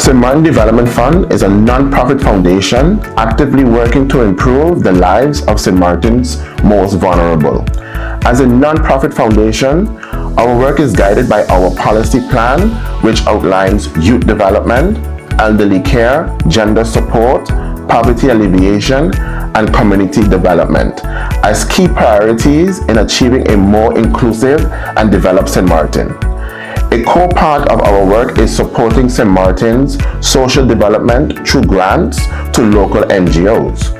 St. Martin Development Fund is a non-profit foundation actively working to improve the lives of St. Martin's most vulnerable. As a non-profit foundation, our work is guided by our policy plan, which outlines youth development, elderly care, gender support, poverty alleviation, and community development as key priorities in achieving a more inclusive and developed St. Martin. A core part of our work is supporting St. Martin's social development through grants to local NGOs.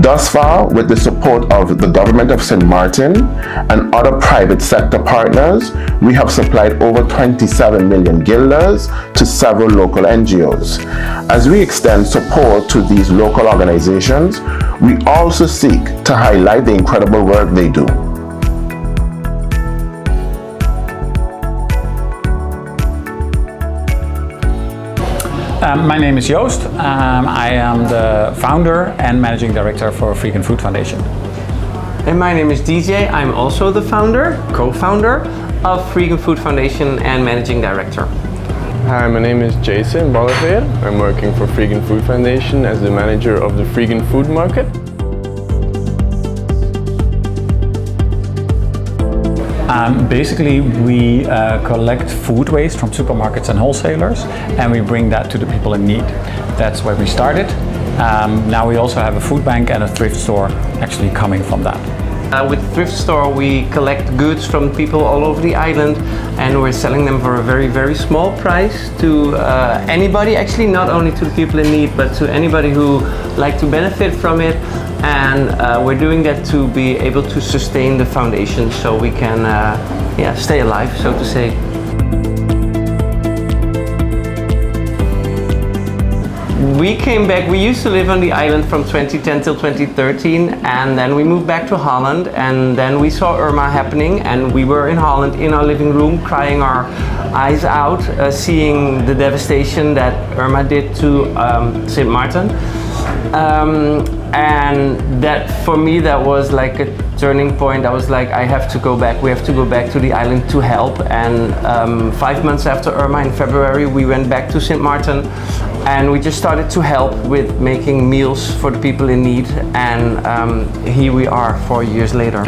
Thus far, with the support of the government of St. Martin and other private sector partners, we have supplied over 27 million guilders to several local NGOs. As we extend support to these local organizations, we also seek to highlight the incredible work they do. My name is Joost. I am the founder and managing director for Freegan Food Foundation. And my name is DJ. I'm also the founder, co-founder of Freegan Food Foundation and managing director. Hi, my name is Jason Balleveer. I'm working for Freegan Food Foundation as the manager of the Freegan Food Market. Basically, we collect food waste from supermarkets and wholesalers, and we bring that to the people in need. That's where we started. Now we also have a food bank and a thrift store actually coming from that. With thrift store, we collect goods from people all over the island, and we're selling them for a very, very small price to anybody, actually not only to the people in need, but to anybody who like to benefit from it. And we're doing that to be able to sustain the foundation so we can stay alive, so to say. We came back, we used to live on the island from 2010 till 2013, and then we moved back to Holland, and then we saw Irma happening, and we were in Holland in our living room crying our eyes out, seeing the devastation that Irma did to St. Martin. And that, for me, that was like a turning point. I was like, I have to go back, we have to go back to the island to help. And 5 months after Irma, in February, we went back to St. Martin, and we just started to help with making meals for the people in need. And here we are 4 years later.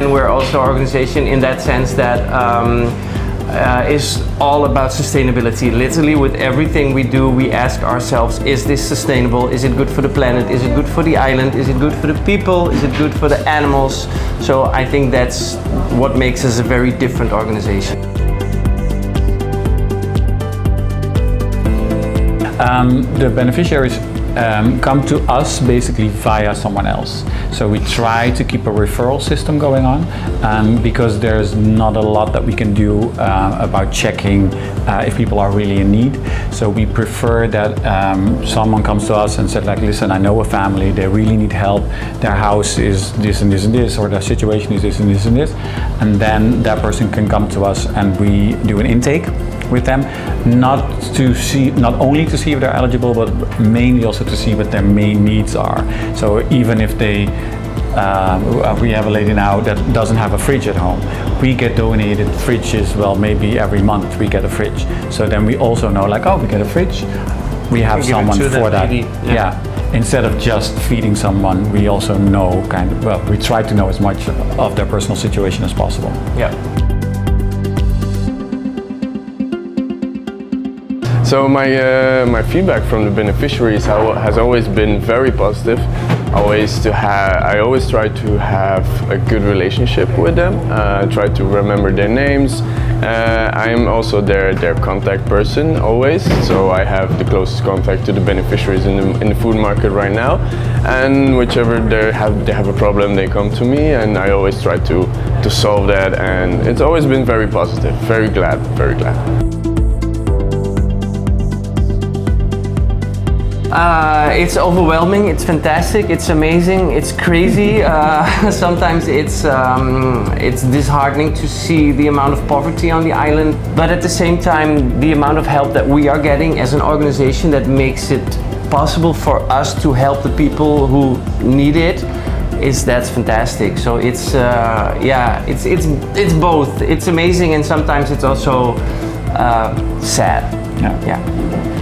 And we're also an organization in that sense that is all about sustainability. Literally, with everything we do, we ask ourselves, is this sustainable? Is it good for the planet? Is it good for the island? Is it good for the people? Is it good for the animals? So I think that's what makes us a very different organization. The beneficiaries come to us basically via someone else. So we try to keep a referral system going on because there's not a lot that we can do about checking if people are really in need. So we prefer that someone comes to us and said, like, listen, I know a family, they really need help, their house is this and this and this, or their situation is this and this and this, and then that person can come to us and we do an intake with them, not only to see if they're eligible, but mainly also to see what their main needs are. So even if they we have a lady now that doesn't have a fridge at home, we get donated fridges. Well, maybe every month we get a fridge, so then we also know, like, oh, we get a fridge, we have someone for that. Yeah. Instead of just feeding someone, we also know we try to know as much of their personal situation as possible. Yeah. So my feedback from the beneficiaries has always been very positive. I always try to have a good relationship with them. Try to remember their names. I am also their contact person always. So I have the closest contact to the beneficiaries in the food market right now. And whichever they have a problem, they come to me, and I always try to solve that. And it's always been very positive. Very glad. Very glad. It's overwhelming, it's fantastic, it's amazing, it's crazy. Sometimes it's disheartening to see the amount of poverty on the island, but at the same time, the amount of help that we are getting as an organization that makes it possible for us to help the people who need it that's fantastic. So it's it's both. It's amazing, and sometimes it's also sad. Yeah. Yeah.